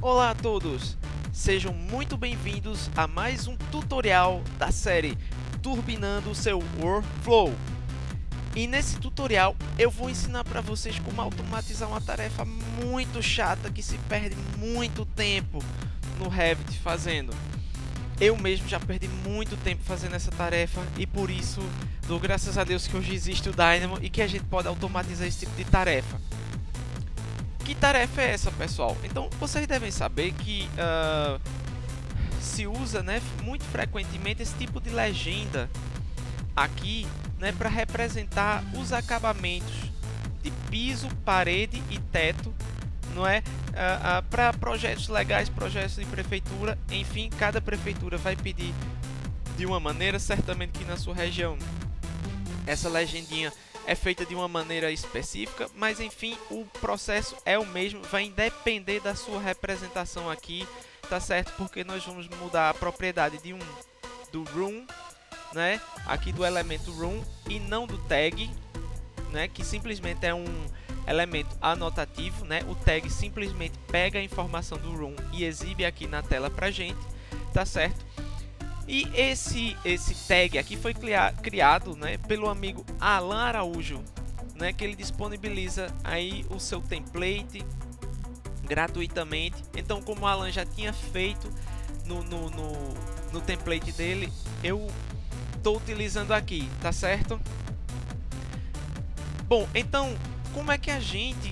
Olá a todos, sejam muito bem-vindos a mais um tutorial da série Turbinando o seu Workflow. E nesse tutorial eu vou ensinar para vocês como automatizar uma tarefa muito chata que se perde muito tempo no Revit fazendo. Eu mesmo já perdi muito tempo fazendo essa tarefa e por isso dou graças a Deus que hoje existe o Dynamo e que a gente pode automatizar esse tipo de tarefa. Que tarefa é essa, pessoal? Então, vocês devem saber que se usa, né, muito frequentemente esse tipo de legenda aqui, né, para representar os acabamentos de piso, parede e teto, não é? Para projetos legais, projetos de prefeitura, enfim, cada prefeitura vai pedir de uma maneira, certamente que na sua região essa legendinha é feita de uma maneira específica, mas enfim, o processo é o mesmo, vai depender da sua representação aqui, tá certo? Porque nós vamos mudar a propriedade do room, né? Aqui do elemento room e não do tag, né? Que simplesmente é um elemento anotativo, né? O tag simplesmente pega a informação do room e exibe aqui na tela pra gente, tá certo? E esse tag aqui foi criado, né, pelo amigo Alan Araújo, né, que ele disponibiliza aí o seu template gratuitamente. Então, como o Alan já tinha feito no template dele, eu estou utilizando aqui, tá certo? Bom, então, como é que a gente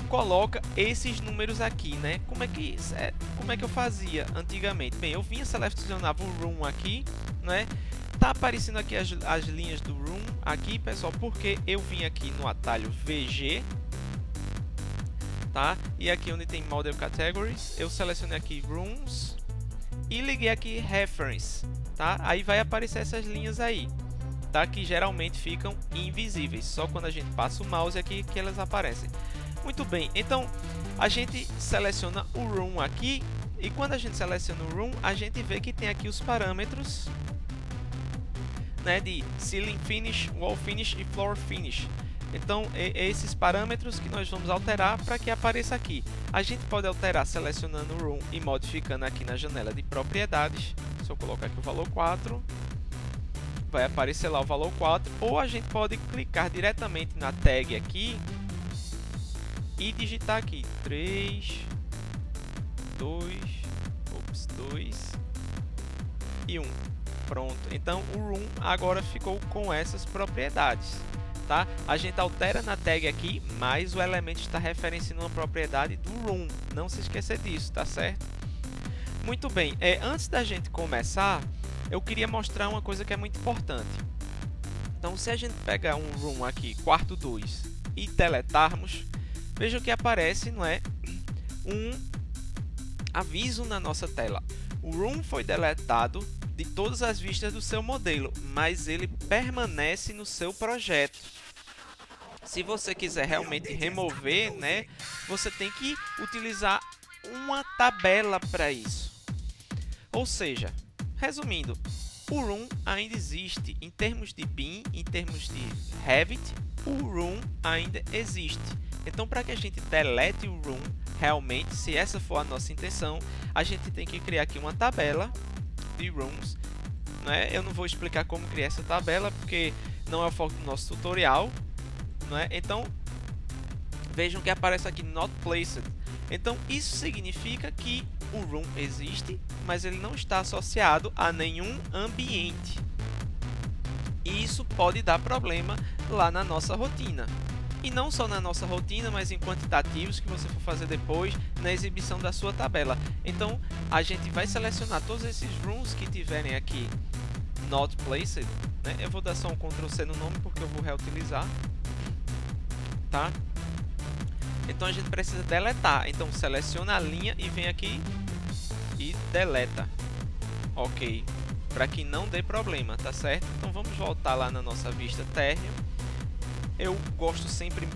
coloca esses números aqui, né? Como é que eu fazia antigamente? Bem, eu selecionava o room aqui, né? Tá aparecendo aqui as linhas do room aqui, pessoal, porque eu vim aqui no atalho VG, tá? E aqui onde tem Model Categories, eu selecionei aqui Rooms e liguei aqui Reference, tá? Aí vai aparecer essas linhas aí, tá? Que geralmente ficam invisíveis, só quando a gente passa o mouse aqui que elas aparecem. Muito bem, então a gente seleciona o room aqui e quando a gente seleciona o room, a gente vê que tem aqui os parâmetros, né, de Ceiling Finish, Wall Finish e Floor Finish. Então, esses parâmetros que nós vamos alterar para que apareça aqui. A gente pode alterar selecionando o room e modificando aqui na janela de propriedades. Se eu colocar aqui o valor 4, vai aparecer lá o valor 4. Ou a gente pode clicar diretamente na tag aqui e digitar aqui 3, 2 e 1. Pronto, então o room agora ficou com essas propriedades, tá? A gente altera na tag aqui, mas o elemento está referenciando uma propriedade do room, não se esqueça disso, tá certo? Muito bem, antes da gente começar, eu queria mostrar uma coisa que é muito importante. Então, se a gente pegar um room aqui, quarto 2, e deletarmos, veja que aparece, não é, um aviso na nossa tela. O room foi deletado de todas as vistas do seu modelo, mas ele permanece no seu projeto. Se você quiser realmente remover, né, você tem que utilizar uma tabela para isso. Ou seja, resumindo, o room ainda existe em termos de BIM, em termos de Revit, o room ainda existe. Então, para que a gente delete o room, realmente, se essa for a nossa intenção, a gente tem que criar aqui uma tabela de rooms, né? Eu não vou explicar como criar essa tabela, porque não é o foco do nosso tutorial, né? Então, vejam que aparece aqui Not Placed. Então, isso significa que o room existe, mas ele não está associado a nenhum ambiente. E isso pode dar problema lá na nossa rotina. E não só na nossa rotina, mas em quantitativos que você for fazer depois na exibição da sua tabela. Então, a gente vai selecionar todos esses rooms que tiverem aqui Not Placed, né? Eu vou dar só um Ctrl C no nome porque eu vou reutilizar, tá? Então, a gente precisa deletar. Então, seleciona a linha e vem aqui e deleta. Ok, para que não dê problema, tá certo? Então, vamos voltar lá na nossa vista térreo. Eu gosto sempre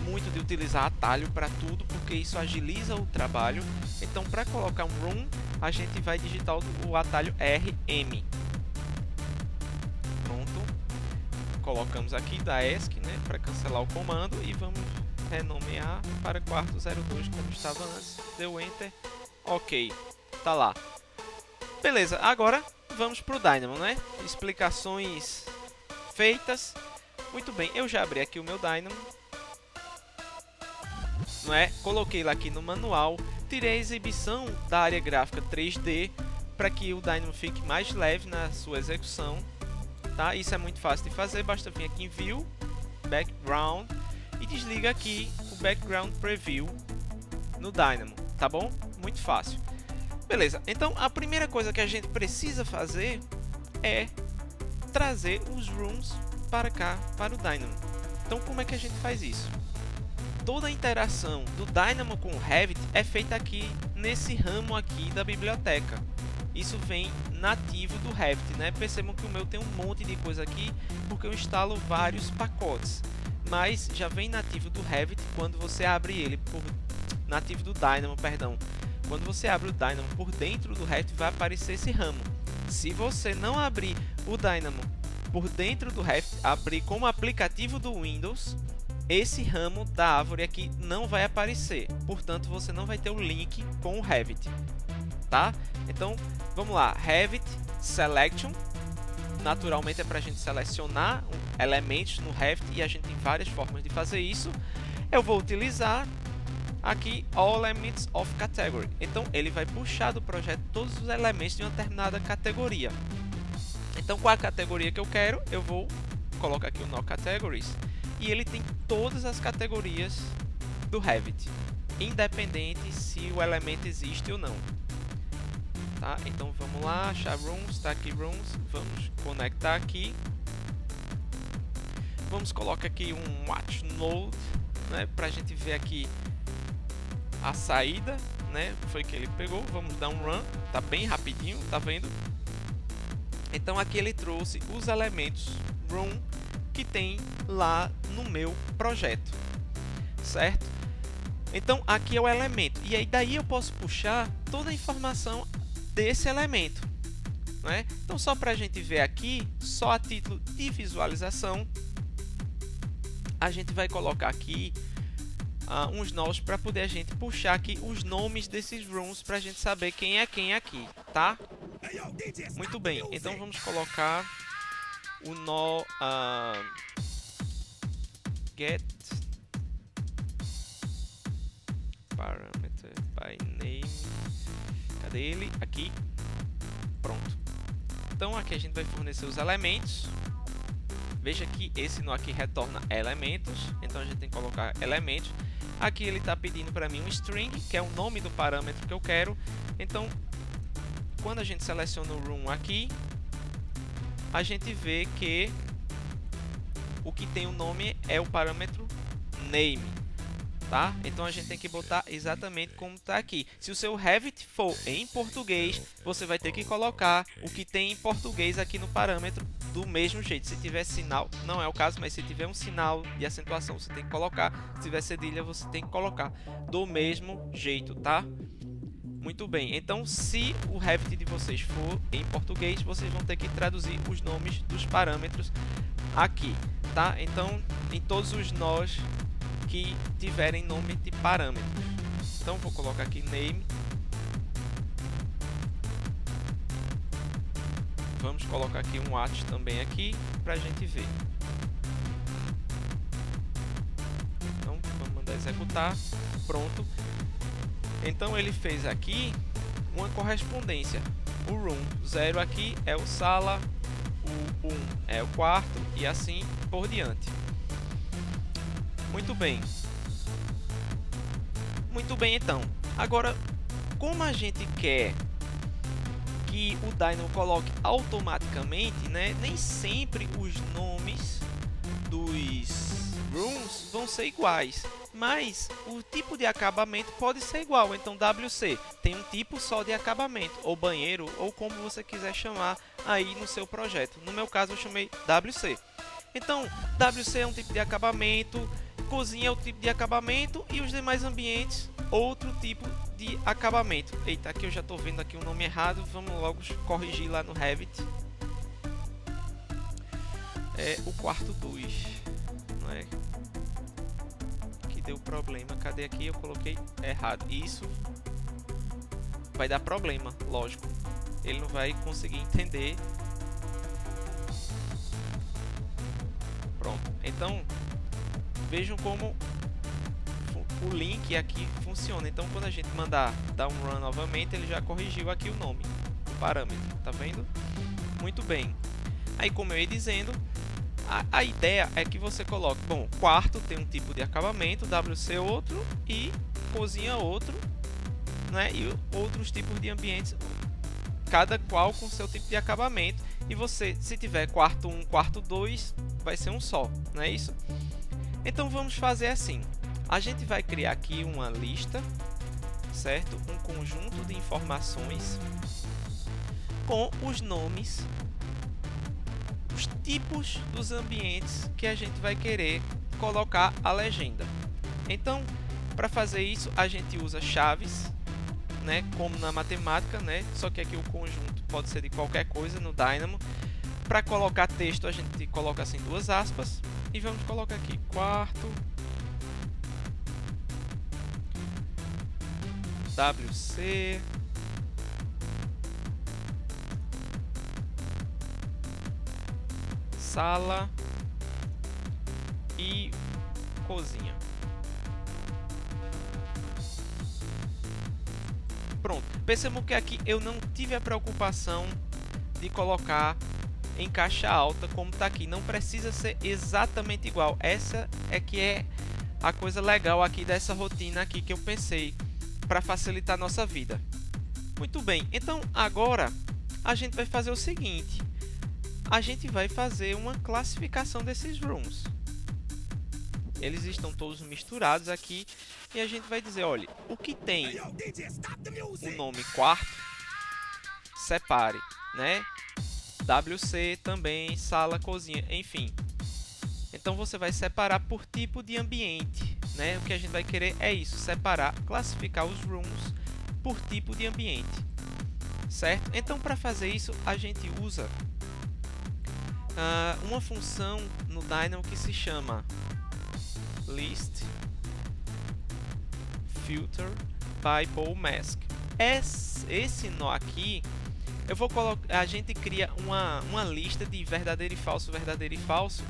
muito de utilizar atalho para tudo, porque isso agiliza o trabalho. Então, para colocar um room, a gente vai digitar o atalho RM. Pronto. Colocamos aqui da ESC, né, para cancelar o comando e vamos renomear para quarto 02 como estava antes, deu Enter, ok, tá lá. Beleza, agora vamos para o Dynamo, né? Explicações feitas. Muito bem, eu já abri aqui o meu Dynamo, não é? Coloquei lá aqui no manual, tirei a exibição da área gráfica 3D para que o Dynamo fique mais leve na sua execução, tá? Isso é muito fácil de fazer, basta vir aqui em View, Background e desliga aqui o Background Preview no Dynamo, tá bom? Muito fácil. Beleza, então a primeira coisa que a gente precisa fazer é trazer os rooms para cá, para o Dynamo. Então como é que a gente faz isso? Toda a interação do Dynamo com o Revit é feita aqui nesse ramo aqui da biblioteca. Isso vem nativo do Revit, né? Percebam que o meu tem um monte de coisa aqui porque eu instalo vários pacotes, mas já vem nativo do Revit quando você abre ele por nativo do Dynamo, perdão. Quando você abre o Dynamo por dentro do Revit vai aparecer esse ramo. Se você não abrir o Dynamo por dentro do Revit, abrir como aplicativo do Windows, esse ramo da árvore aqui não vai aparecer. Portanto, você não vai ter o link com o Revit, tá? Então, vamos lá. Revit Selection. Naturalmente é para a gente selecionar elementos no Revit e a gente tem várias formas de fazer isso. Eu vou utilizar aqui All Elements of Category. Então, ele vai puxar do projeto todos os elementos de uma determinada categoria. Então, qual a categoria que eu quero? Eu vou colocar aqui o No Categories. E ele tem todas as categorias do Revit, independente se o elemento existe ou não. Tá? Então, vamos lá, achar Rooms, está aqui Rooms, vamos conectar aqui. Vamos colocar aqui um Watch Node, né, para a gente ver aqui a saída, né, foi que ele pegou. Vamos dar um Run, tá bem rapidinho, tá vendo? Então aqui ele trouxe os elementos Room que tem lá no meu projeto, certo? Então aqui é o elemento e aí daí eu posso puxar toda a informação desse elemento, né? Então só para a gente ver aqui, só a título de visualização, a gente vai colocar aqui uns nós para poder a gente puxar aqui os nomes desses rooms para a gente saber quem é aqui, tá? Muito bem, então vamos colocar o nó get parameter by name. Cadê ele? Aqui. Pronto. Então aqui a gente vai fornecer os elementos. Veja que esse nó aqui retorna elementos, então a gente tem que colocar elementos. Aqui ele está pedindo para mim um string, que é o nome do parâmetro que eu quero. Então, quando a gente seleciona o room aqui, a gente vê que o que tem o nome é o parâmetro name, tá? Então a gente tem que botar exatamente como está aqui. Se o seu Revit for em português, você vai ter que colocar o que tem em português aqui no parâmetro do mesmo jeito. Se tiver sinal, não é o caso, mas se tiver um sinal de acentuação, você tem que colocar. Se tiver cedilha, você tem que colocar do mesmo jeito, tá? Muito bem, então se o Revit de vocês for em português, vocês vão ter que traduzir os nomes dos parâmetros aqui, tá? Então, em todos os nós que tiverem nome de parâmetros. Então, vou colocar aqui name. Vamos colocar aqui um at também aqui para a gente ver. Então, vamos mandar executar. Pronto. Então ele fez aqui uma correspondência. O room 0 aqui é o sala, o 1 é o quarto e assim por diante. Muito bem. Muito bem, então. Agora, como a gente quer que o Dynamo coloque automaticamente, né? Nem sempre os nomes dos rooms vão ser iguais, mas o tipo de acabamento pode ser igual. Então WC tem um tipo só de acabamento, ou banheiro, ou como você quiser chamar aí no seu projeto. No meu caso eu chamei WC. Então WC é um tipo de acabamento, cozinha é outro tipo de acabamento e os demais ambientes outro tipo de acabamento. Eita, aqui eu já estou vendo aqui um nome errado, vamos logo corrigir lá no Revit. É o quarto 2, não é? deu problema. Cadê aqui? Eu coloquei errado. Isso vai dar problema, lógico. Ele não vai conseguir entender. Pronto. Então, vejam como o link aqui funciona. Então, quando a gente mandar dar um run novamente, ele já corrigiu aqui o nome do parâmetro. Tá vendo? Muito bem. Aí, como eu ia dizendo, a ideia é que você coloque, bom, quarto tem um tipo de acabamento, WC outro e cozinha outro, né? E outros tipos de ambientes, cada qual com seu tipo de acabamento. E você, se tiver quarto 1, quarto 2, vai ser um só, não é isso? Então vamos fazer assim. A gente vai criar aqui uma lista, certo? Um conjunto de informações com os nomes, os tipos dos ambientes que a gente vai querer colocar a legenda. Então, para fazer isso, a gente usa chaves, né? Como na matemática, né? Só que aqui o conjunto pode ser de qualquer coisa no Dynamo. Para colocar texto, a gente coloca assim duas aspas e vamos colocar aqui quarto WC sala e cozinha. Pronto. Percebam que aqui eu não tive a preocupação de colocar em caixa alta como está aqui. Não precisa ser exatamente igual. Essa é que é a coisa legal aqui dessa rotina aqui que eu pensei para facilitar a nossa vida. Muito bem. Então agora a gente vai fazer o seguinte. A gente vai fazer uma classificação desses rooms. Eles estão todos misturados aqui e a gente vai dizer, olha, o que tem o nome quarto, separe, né? WC também, sala, cozinha, enfim. Então você vai separar por tipo de ambiente, né? O que a gente vai querer é isso, separar, classificar os rooms por tipo de ambiente, certo? Então para fazer isso a gente usa uma função no Dynamo que se chama list filter by bool mask. Esse nó aqui eu vou colocar, a gente cria uma lista de verdadeiro e falso,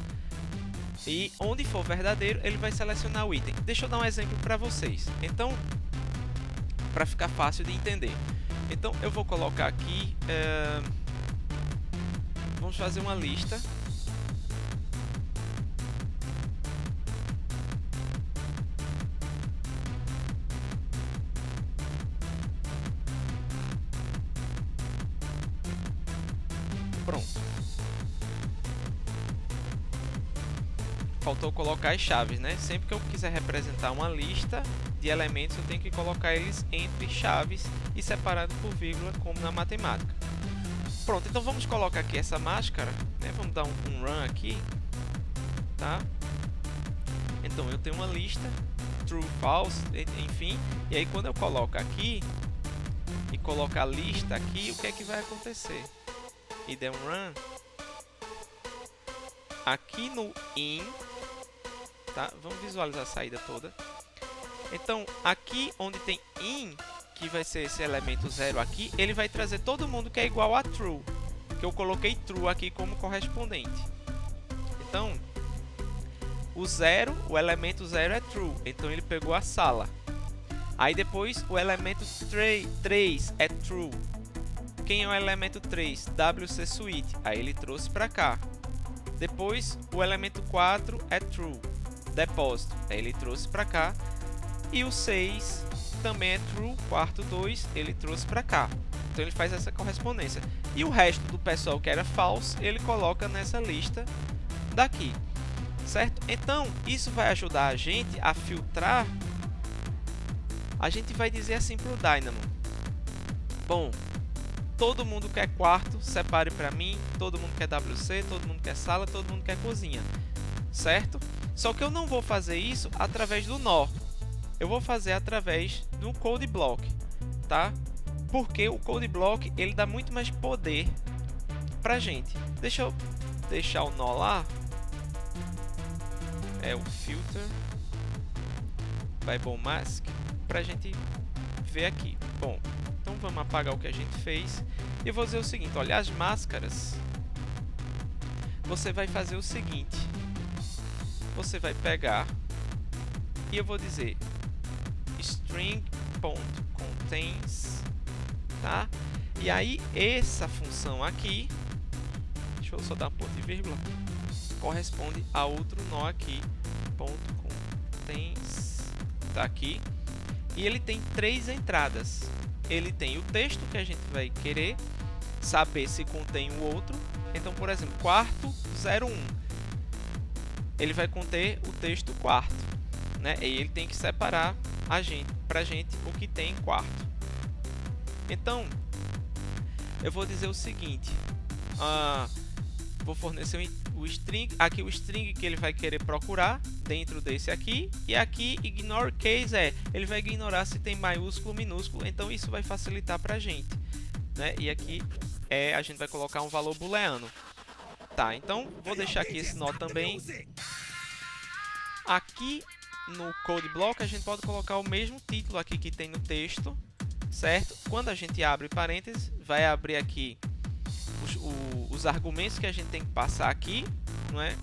e onde for verdadeiro ele vai selecionar o item. Deixa eu dar um exemplo para vocês, então, para ficar fácil de entender. Então eu vou colocar aqui, vamos fazer uma lista pronto. Faltou colocar as chaves, né? Sempre que eu quiser representar uma lista de elementos, eu tenho que colocar eles entre chaves e separado por vírgula, como na matemática. Pronto, então vamos colocar aqui essa máscara, né? Vamos dar um run aqui, tá? Então eu tenho uma lista, true, false, enfim. E aí quando eu coloco aqui e coloco a lista aqui, o que é que vai acontecer? E der um run aqui no in, tá? Vamos visualizar a saída toda. Então aqui onde tem in, que vai ser esse elemento 0 aqui, ele vai trazer todo mundo que é igual a true, que eu coloquei true aqui como correspondente. Então o 0, o elemento 0 é true, então ele pegou a sala. Aí depois o elemento 3 é true. Quem é o elemento 3? WC Suite. Aí ele trouxe para cá. Depois o elemento 4 é true. Depósito. Aí ele trouxe para cá. E o 6 também é true. Quarto 2 ele trouxe para cá. Então ele faz essa correspondência. E o resto do pessoal que era false, ele coloca nessa lista daqui. Certo? Então isso vai ajudar a gente a filtrar. A gente vai dizer assim para o Dynamo. Bom, todo mundo quer quarto, separe para mim. Todo mundo quer WC, todo mundo quer sala, todo mundo quer cozinha. Certo? Só que eu não vou fazer isso através do nó. Eu vou fazer através do code block, tá? Porque o code block ele dá muito mais poder pra gente. Deixa eu deixar o nó lá. É o filter Bible Mask para a gente ver aqui. Bom, então vamos apagar o que a gente fez e eu vou dizer o seguinte, olha, as máscaras, você vai fazer o seguinte, você vai pegar e eu vou dizer string.contains, tá? E aí essa função aqui, deixa eu só dar um ponto de vírgula, corresponde a outro nó aqui, .contains, tá aqui, e ele tem 3 entradas. Ele tem o texto que a gente vai querer saber se contém o outro. Então, por exemplo, quarto 01, ele vai conter o texto quarto, né? E ele tem que separar pra gente o que tem em quarto. Então, eu vou dizer o seguinte, vou fornecer o string, aqui o string que ele vai querer procurar dentro desse aqui, e aqui ignore case ele vai ignorar se tem maiúsculo ou minúsculo, então isso vai facilitar pra gente, né? E aqui a gente vai colocar um valor booleano. Tá, então vou deixar aqui esse nó também. Aqui no code block a gente pode colocar o mesmo título aqui que tem no texto, certo? Quando a gente abre parênteses, vai abrir aqui os argumentos que a gente tem que passar aqui, não é?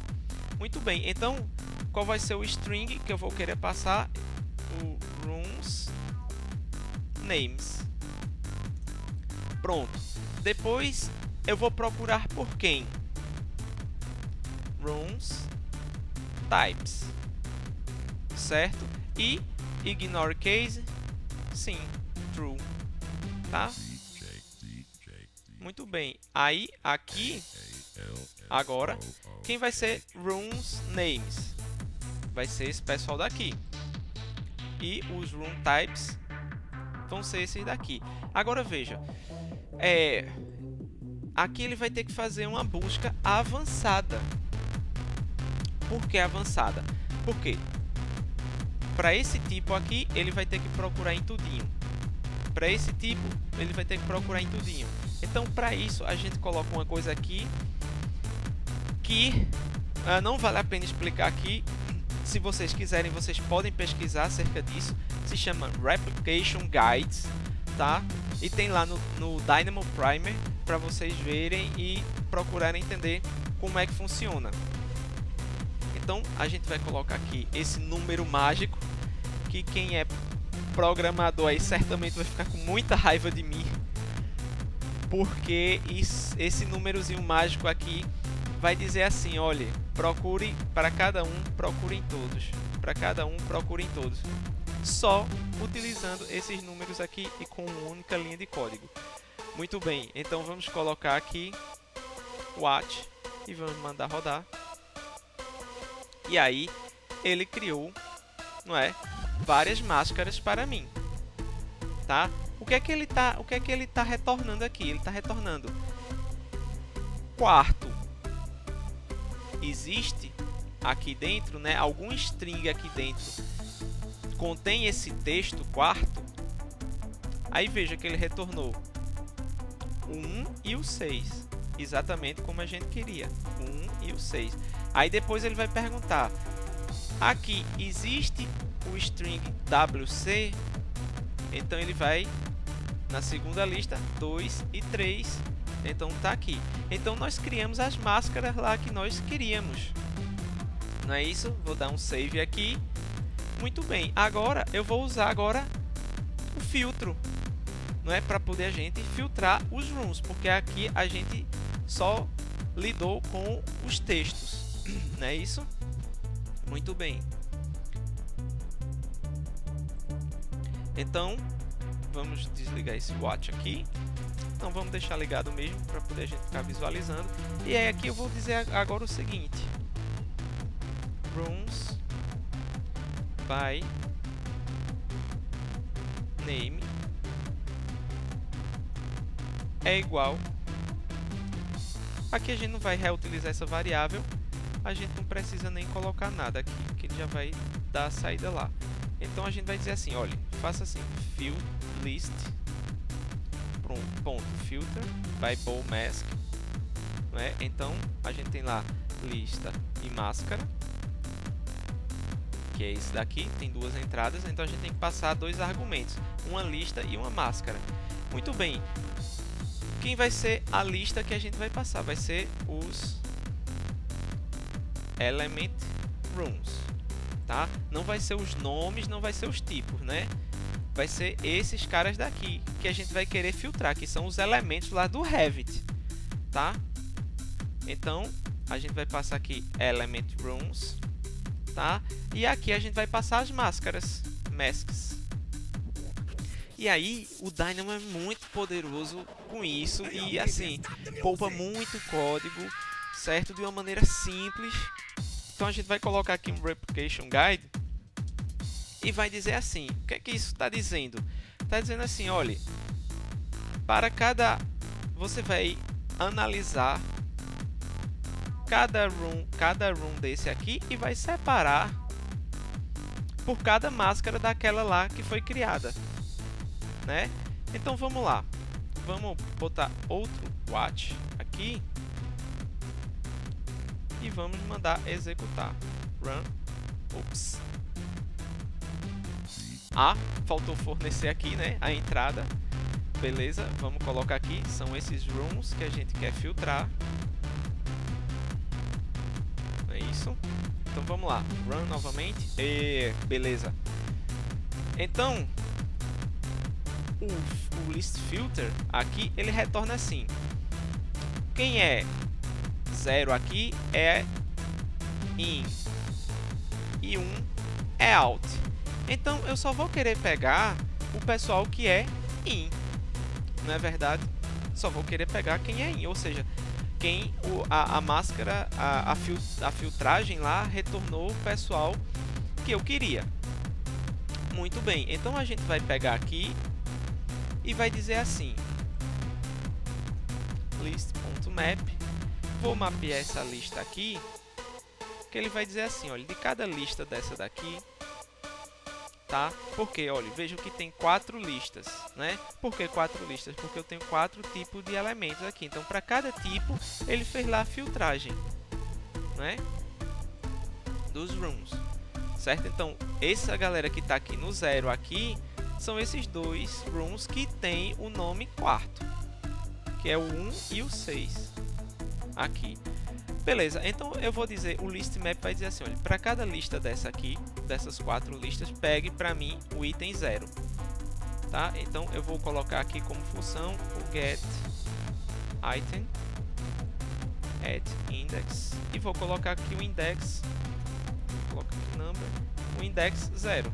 Muito bem, então qual vai ser o string que eu vou querer passar? O rooms names. Pronto. Depois eu vou procurar por quem? Rooms types, certo? E ignore case, sim, true, tá? Muito bem. Aí aqui agora quem vai ser rooms names? Vai ser esse pessoal daqui. E os room types vão ser esses daqui. Agora veja, aqui ele vai ter que fazer uma busca avançada. Por que avançada? Porque para esse tipo aqui ele vai ter que procurar em tudinho. Para esse tipo ele vai ter que procurar em tudinho. Então para isso a gente coloca uma coisa aqui que não vale a pena explicar aqui. Se vocês quiserem, vocês podem pesquisar acerca disso. Se chama Replication Guides, tá? E tem lá no Dynamo Primer para vocês verem e procurarem entender como é que funciona. Então a gente vai colocar aqui esse número mágico, que quem é programador aí certamente vai ficar com muita raiva de mim, porque esse númerozinho mágico aqui vai dizer assim, olha, procure para cada um, procure em todos. Para cada um, procure em todos. Só utilizando esses números aqui e com uma única linha de código. Muito bem, então vamos colocar aqui watch e vamos mandar rodar. E aí ele criou, não é, várias máscaras para mim, tá? O que é que ele tá retornando aqui? Ele está retornando quarto. Existe aqui dentro, né, algum string aqui dentro contém esse texto quarto. Aí veja que ele retornou o 1 e o 6, exatamente como a gente queria, o 1 e o 6. Aí depois ele vai perguntar, aqui existe o string WC? Então ele vai na segunda lista 2 e 3. Então tá aqui. Então nós criamos as máscaras lá que nós queríamos. Não é isso? Vou dar um save aqui. Muito bem. Agora eu vou usar o filtro, não é, para poder a gente filtrar os rooms, porque aqui a gente só lidou com os textos. Não é isso? Muito bem. Então vamos desligar esse watch aqui. Então vamos deixar ligado mesmo para poder a gente ficar visualizando. E aí aqui eu vou dizer agora o seguinte: rooms by name é igual. Aqui a gente não vai reutilizar essa variável, a gente não precisa nem colocar nada aqui, que ele já vai dar a saída lá. Então a gente vai dizer assim, olha, faça assim, field list ponto filter by bow mask, não é? Então a gente tem lá lista e máscara, que é esse daqui, tem duas entradas, então a gente tem que passar dois argumentos, uma lista e uma máscara. Muito bem, quem vai ser a lista que a gente vai passar? Vai ser os element rooms, tá? Não vai ser os nomes, não vai ser os tipos, né? Vai ser esses caras daqui que a gente vai querer filtrar, que são os elementos lá do Revit, tá? Então, a gente vai passar aqui element rooms, tá? E aqui a gente vai passar as máscaras, masks. E aí, o Dynamo é muito poderoso com isso e, assim, poupa muito código, certo? De uma maneira simples. Então, a gente vai colocar aqui um Replication Guide e vai dizer assim, o que é que isso está dizendo? Está dizendo assim, olha, para cada... Você vai analisar cada room desse aqui e vai separar por cada máscara daquela lá que foi criada, né? Então vamos lá, vamos botar outro watch aqui e vamos mandar executar. Run. Ops. Faltou fornecer aqui, né, a entrada. Beleza, vamos colocar aqui, são esses rooms que a gente quer filtrar. É isso. Então vamos lá, run novamente. Beleza. Então, o list filter aqui, ele retorna assim. Quem é 0 aqui é in e 1 é out. Então eu só vou querer pegar o pessoal que é in, não é verdade? Só vou querer pegar quem é in, ou seja, quem a máscara, a filtragem lá retornou o pessoal que eu queria. Muito bem, então a gente vai pegar aqui e vai dizer assim, list.map, vou mapear essa lista aqui, que ele vai dizer assim, olha, de cada lista dessa daqui, tá? Porque, olha, vejam que tem 4 listas, né? Por que 4 listas? Porque eu tenho 4 tipos de elementos aqui. Então, para cada tipo, ele fez lá a filtragem, né? Dos rooms, certo? Então, essa galera que está aqui no 0 aqui, são esses dois rooms que tem o nome quarto, que é o 1 e o 6, aqui. Beleza, então eu vou dizer, o list map vai dizer assim, olha, para cada lista dessa aqui, dessas 4 listas, pegue para mim o item 0, tá? Então eu vou colocar aqui como função o get item at index e vou colocar aqui o index, vou colocar aqui number, o index 0.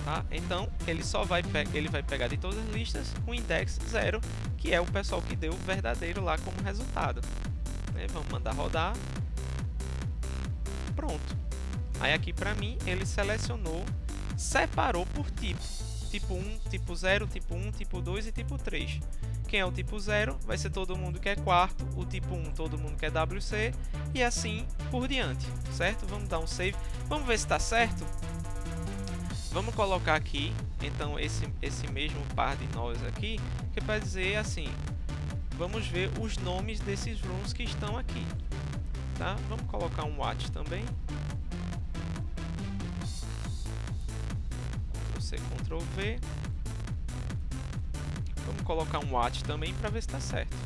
Tá? Então ele só vai pegar de todas as listas o index 0, que é o pessoal que deu o verdadeiro lá como resultado, né? Vamos mandar rodar. Pronto. Aí aqui para mim ele selecionou, separou por tipo, tipo 1, tipo 0, tipo 1, tipo 2 e tipo 3. Quem é o tipo 0 vai ser todo mundo que é quarto, o tipo 1 todo mundo que é WC e assim por diante, certo? Vamos dar um save, vamos ver se está certo. Vamos colocar aqui, então, esse mesmo par de nós aqui, que vai dizer assim, vamos ver os nomes desses rooms que estão aqui, tá? Vamos colocar um watch também. Ctrl+C, Ctrl+V. Vamos colocar um watch também para ver se está certo.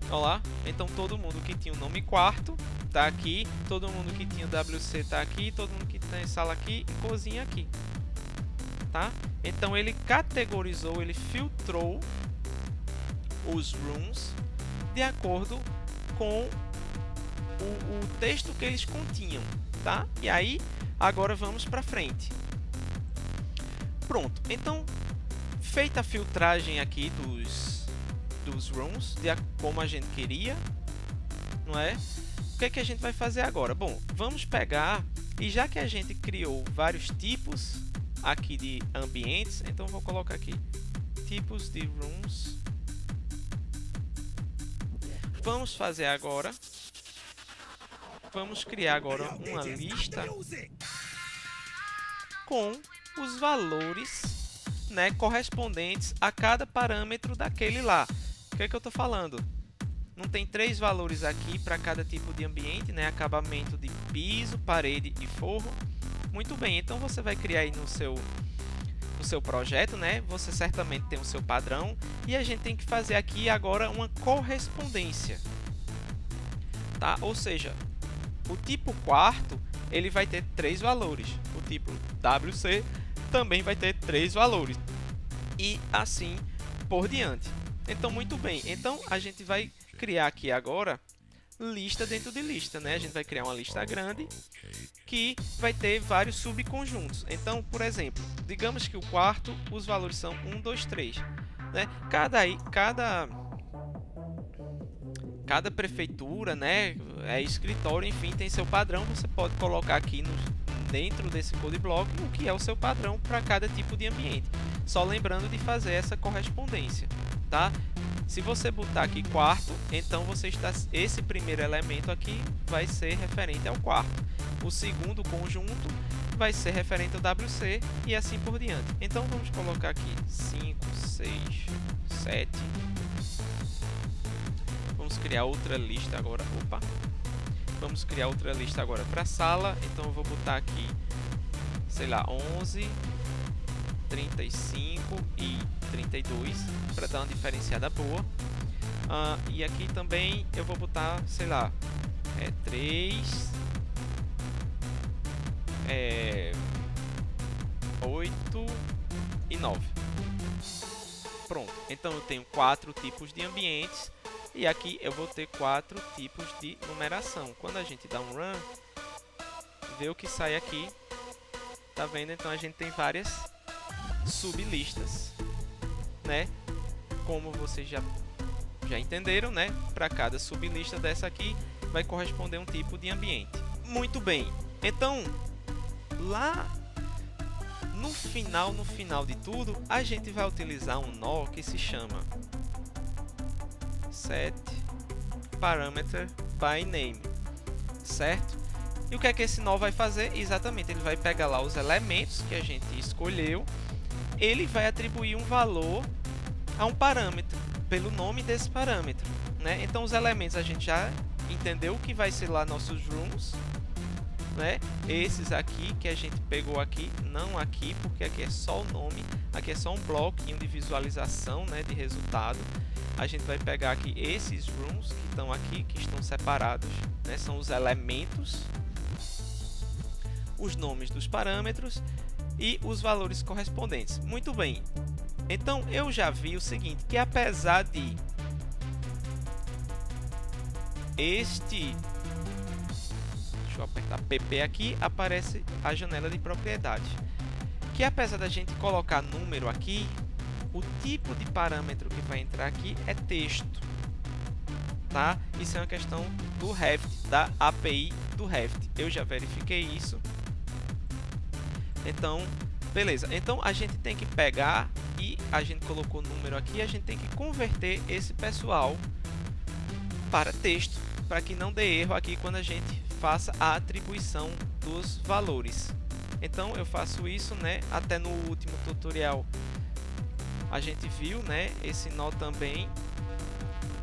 Olha lá, então todo mundo que tinha o nome quarto tá aqui, todo mundo que tinha WC tá aqui, todo mundo que tem sala aqui e cozinha aqui, tá? Então ele categorizou, ele filtrou os rooms de acordo com o texto que eles continham, tá? E aí, agora vamos para frente. Pronto, então feita a filtragem aqui dos rooms, como a gente queria, não é? O que é que a gente vai fazer agora? Bom, vamos pegar, e já que a gente criou vários tipos aqui de ambientes, então vou colocar aqui tipos de rooms. Vamos fazer agora, vamos criar agora uma lista com os valores, né, correspondentes a cada parâmetro daquele lá. O que é que eu estou falando? Não tem 3 valores aqui para cada tipo de ambiente, né? Acabamento de piso, parede e forro. Muito bem, então você vai criar aí no seu projeto, né? Você certamente tem o seu padrão e a gente tem que fazer aqui agora uma correspondência, tá? Ou seja, o tipo quarto ele vai ter 3 valores, o tipo WC também vai ter 3 valores e assim por diante. Então, muito bem, então a gente vai criar aqui agora lista dentro de lista, né? A gente vai criar uma lista grande que vai ter vários subconjuntos. Então, por exemplo, digamos que o quarto, os valores são 1, 2, 3. Né? Cada prefeitura, né, escritório, enfim, tem seu padrão. Você pode colocar aqui dentro desse code block o que é o seu padrão para cada tipo de ambiente. Só lembrando de fazer essa correspondência, tá? Se você botar aqui quarto, então esse primeiro elemento aqui vai ser referente ao quarto. O segundo conjunto vai ser referente ao WC e assim por diante. Então vamos colocar aqui 5, 6, 7. Vamos criar outra lista agora. Opa! Vamos criar outra lista agora para a sala. Então eu vou botar aqui, sei lá, 11, 35 e 32 para dar uma diferenciada boa. E aqui também eu vou botar, sei lá, 3, 8 e 9. Pronto, então eu tenho 4 tipos de ambientes e aqui eu vou ter 4 tipos de numeração. Quando a gente dá um run, vê o que sai aqui. Tá vendo? Então a gente tem várias sublistas, né? Como vocês já entenderam, né? Para cada sublista dessa aqui vai corresponder um tipo de ambiente. Muito bem. Então, lá no final de tudo, a gente vai utilizar um nó que se chama set parameter by name, certo? E o que é que esse nó vai fazer? Exatamente, ele vai pegar lá os elementos que a gente escolheu, ele vai atribuir um valor a um parâmetro pelo nome desse parâmetro, né? Então os elementos a gente já entendeu que vai ser lá nossos rooms, né? Esses aqui que a gente pegou aqui, não aqui, porque aqui é só o nome, aqui é só um bloquinho de visualização, né, de resultado. A gente vai pegar aqui esses rooms que estão aqui, que estão separados, né? São os elementos, os nomes dos parâmetros e os valores correspondentes. Muito bem. Então eu já vi o seguinte, que apesar de deixa eu apertar PP aqui, aparece a janela de propriedade. Que apesar da gente colocar número aqui, o tipo de parâmetro que vai entrar aqui é texto, tá? Isso é uma questão do Revit, da API do Revit. Eu já verifiquei isso. Então, beleza. Então a gente tem que pegar e a gente colocou o número aqui, a gente tem que converter esse pessoal para texto, para que não dê erro aqui quando a gente faça a atribuição dos valores. Então eu faço isso, né? Até no último tutorial a gente viu, né? Esse nó também,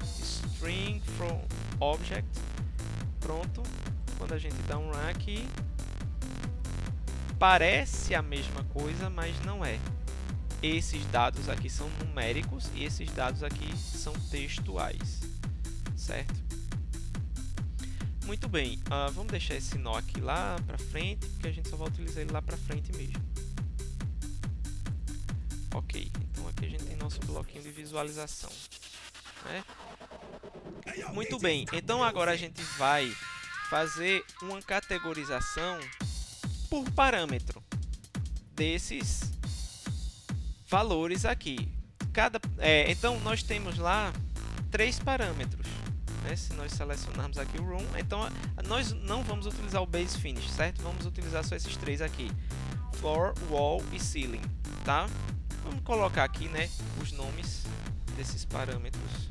string from object. Pronto. Quando a gente dá um run aqui, parece a mesma coisa, mas não é. Esses dados aqui são numéricos e esses dados aqui são textuais, certo? Muito bem, vamos deixar esse nó aqui lá para frente, porque a gente só vai utilizar ele lá para frente mesmo. Ok, então aqui a gente tem nosso bloquinho de visualização, né? Muito bem, então agora a gente vai fazer uma categorização por parâmetro desses valores aqui. Então nós temos lá 3 parâmetros. Se nós selecionarmos aqui o room, então nós não vamos utilizar o base finish, certo? Vamos utilizar só esses 3 aqui, floor, wall e ceiling, tá? Vamos colocar aqui, né, os nomes desses parâmetros.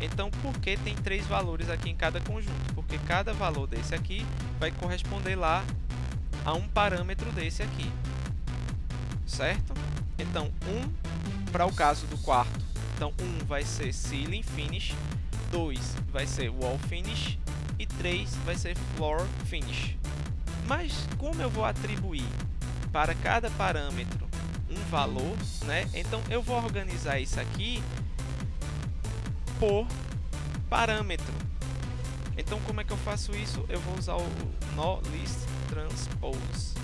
Então, por que tem 3 valores aqui em cada conjunto? Porque cada valor desse aqui vai corresponder lá a um parâmetro desse aqui. certo? Então, para o caso do quarto, então vai ser Ceiling Finish, 2 vai ser Wall Finish e 3 vai ser Floor Finish. Mas como eu vou atribuir para cada parâmetro um valor, né? Então eu vou organizar isso aqui por parâmetro. Então como é que eu faço isso? Eu vou usar o NoListTranspose.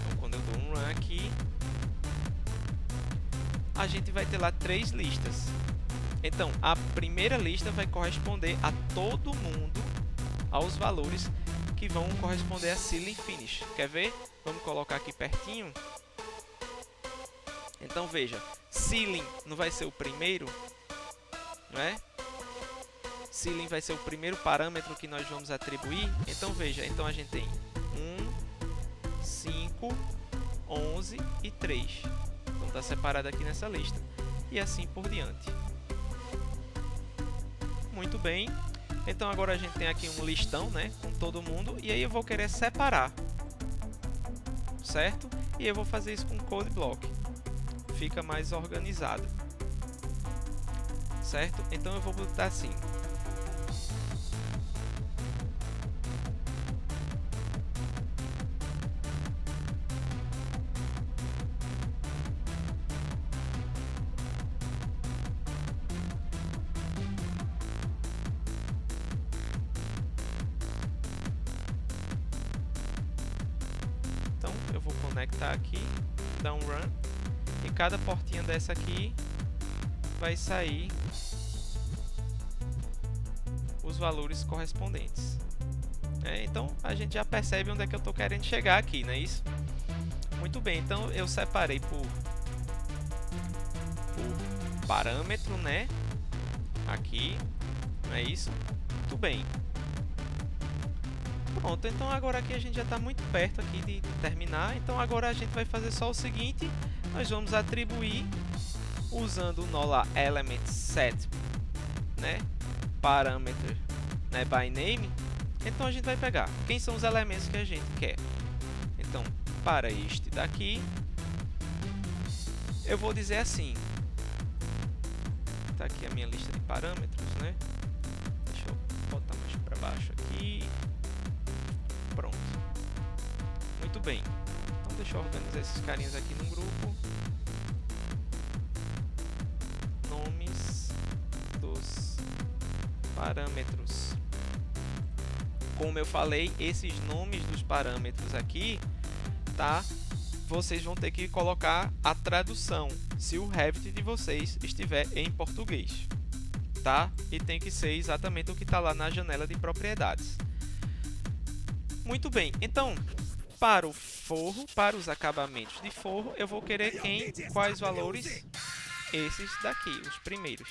Então quando eu dou um run aqui, a gente vai ter lá 3 listas. Então a primeira lista vai corresponder a todo mundo, aos valores que vão corresponder a Ceiling Finish. Quer ver? Vamos colocar aqui pertinho. Então veja, Ceiling não vai ser o primeiro, não é? Ceiling vai ser o primeiro parâmetro que nós vamos atribuir. Então veja, então a gente tem 1, 5, 11 e 3. Então está separado aqui nessa lista. E assim por diante. Muito bem. Então agora a gente tem aqui um listão, né, com todo mundo. E aí eu vou querer separar. Certo? E eu vou fazer isso com Code Block. Fica mais organizado. Certo? Então eu vou botar assim. Então eu vou conectar aqui, dar um run. E cada portinha dessa aqui vai sair os valores correspondentes. Então a gente já percebe onde é que eu estou querendo chegar aqui, não é isso? Muito bem, então eu separei por parâmetro, né? Aqui, não é isso? Muito bem. Pronto, então agora aqui a gente já está muito perto aqui de terminar. Então agora a gente vai fazer só o seguinte. Nós vamos atribuir usando o nó lá element set, né, parameter, né, by name. Então a gente vai pegar quem são os elementos que a gente quer. Então para este daqui eu vou dizer assim, tá aqui a minha lista de parâmetros, né? Deixa eu botar mais para baixo aqui. Pronto. Muito bem. Então deixa eu organizar esses carinhas aqui num grupo. Nomes dos parâmetros. Como eu falei, esses nomes dos parâmetros aqui, tá? Vocês vão ter que colocar a tradução, se o Revit de vocês estiver em português, tá? E tem que ser exatamente o que está lá na janela de propriedades. Muito bem, então, para o forro, para os acabamentos de forro, eu vou querer quais valores? Esses daqui, os primeiros.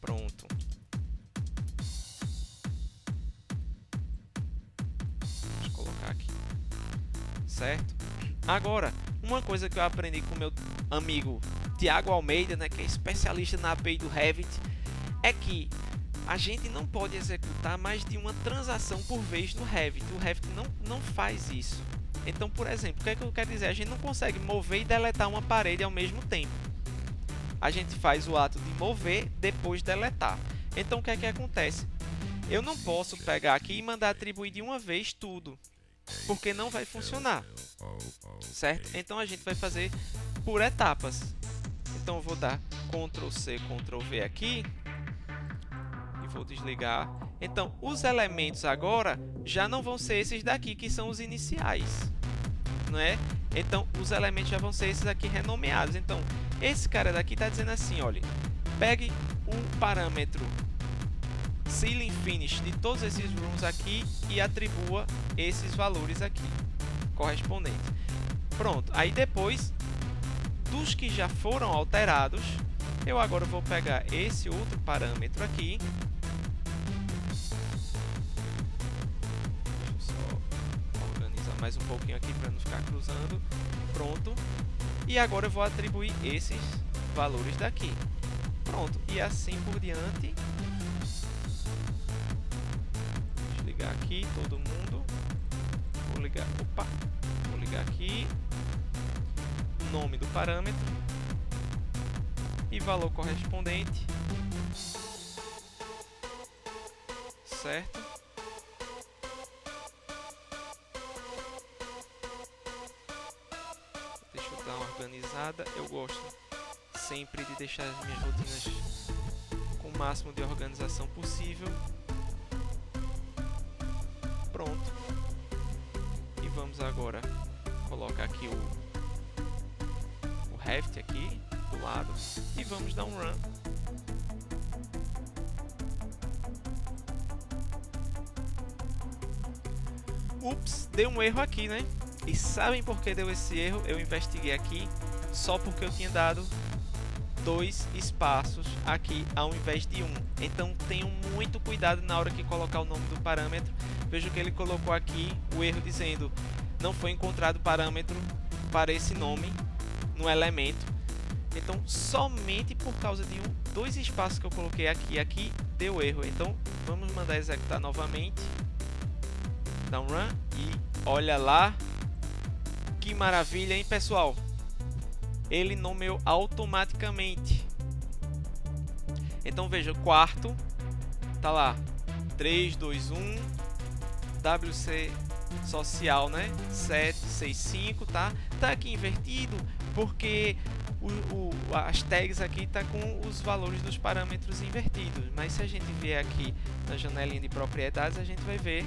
Pronto. Vamos colocar aqui. Certo? Agora, uma coisa que eu aprendi com meu amigo Tiago Almeida, né, que é especialista na API do Revit, é que a gente não pode executar mais de uma transação por vez no Revit. O Revit não faz isso. Então, por exemplo, o que é que eu quero dizer? A gente não consegue mover e deletar uma parede ao mesmo tempo. A gente faz o ato de mover, depois deletar. Então, o que é que acontece? Eu não posso pegar aqui e mandar atribuir de uma vez tudo, porque não vai funcionar, certo? Então, a gente vai fazer por etapas. Então, eu vou dar Ctrl+C, Ctrl+V aqui e vou desligar. Então, os elementos agora já não vão ser esses daqui, que são os iniciais, não é? Então, os elementos já vão ser esses aqui renomeados. Então, esse cara daqui está dizendo assim, olha, pegue um parâmetro Ceiling Finish de todos esses rooms aqui e atribua esses valores aqui, correspondentes. Pronto, aí depois, dos que já foram alterados, eu agora vou pegar esse outro parâmetro aqui. Mais um pouquinho aqui para não ficar cruzando. Pronto. E agora eu vou atribuir esses valores daqui. Pronto. E assim por diante. Desligar aqui. aqui, todo mundo. Vou ligar, opa, vou ligar aqui. Nome do parâmetro e valor correspondente. Certo? Deixa eu dar uma organizada. Eu gosto sempre de deixar as minhas rotinas com o máximo de organização possível. Pronto. E vamos agora colocar aqui o Raft aqui do lado e vamos dar um run. Ups, deu um erro aqui, né? E sabem por que deu esse erro? Eu investiguei aqui só porque eu tinha dado 2 espaços aqui ao invés de 1. Então tenham muito cuidado na hora que colocar o nome do parâmetro. Veja que ele colocou aqui o erro dizendo não foi encontrado parâmetro para esse nome no elemento. Então somente por causa de 2 espaços que eu coloquei aqui deu erro. Então vamos mandar executar novamente. Dá um run e olha lá que maravilha, hein, pessoal? Ele nomeou automaticamente. Então veja, quarto tá lá 3, 2, 1 WC social, né? 765, tá? Tá aqui invertido porque as tags aqui tá com os valores dos parâmetros invertidos. Mas se a gente vier aqui na janelinha de propriedades, a gente vai ver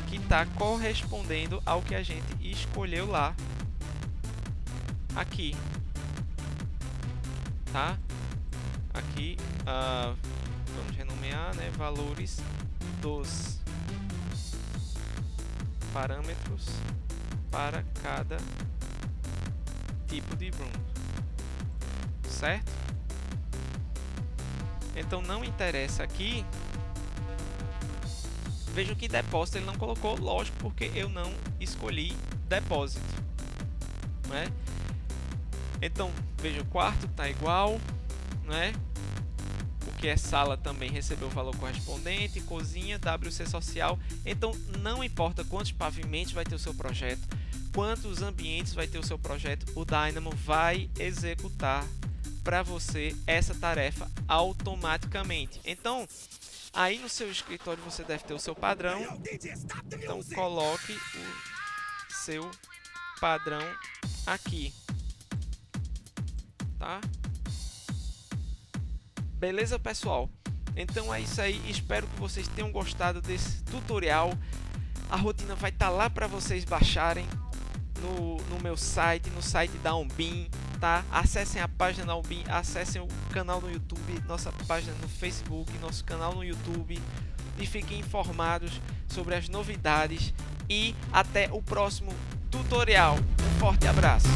que está correspondendo ao que a gente escolheu lá aqui, tá? Aqui vamos renomear, né, valores dos parâmetros para cada tipo de room, certo? Então não interessa aqui. Vejam que depósito ele não colocou, lógico, porque eu não escolhi depósito, né? Então, veja, o quarto está igual, né? O que é sala também recebeu o valor correspondente, cozinha, WC social. Então, não importa quantos pavimentos vai ter o seu projeto, quantos ambientes vai ter o seu projeto, o Dynamo vai executar para você essa tarefa automaticamente. Então, aí no seu escritório você deve ter o seu padrão. Então coloque o seu padrão aqui, tá? Beleza, pessoal? Então é isso aí. Espero que vocês tenham gostado desse tutorial. A rotina vai estar lá para vocês baixarem no meu site, no site da Onbeam. Tá? Acessem a página da Onbeam, acessem o canal no YouTube, nossa página no Facebook, nosso canal no YouTube e fiquem informados sobre as novidades e até o próximo tutorial. Um forte abraço!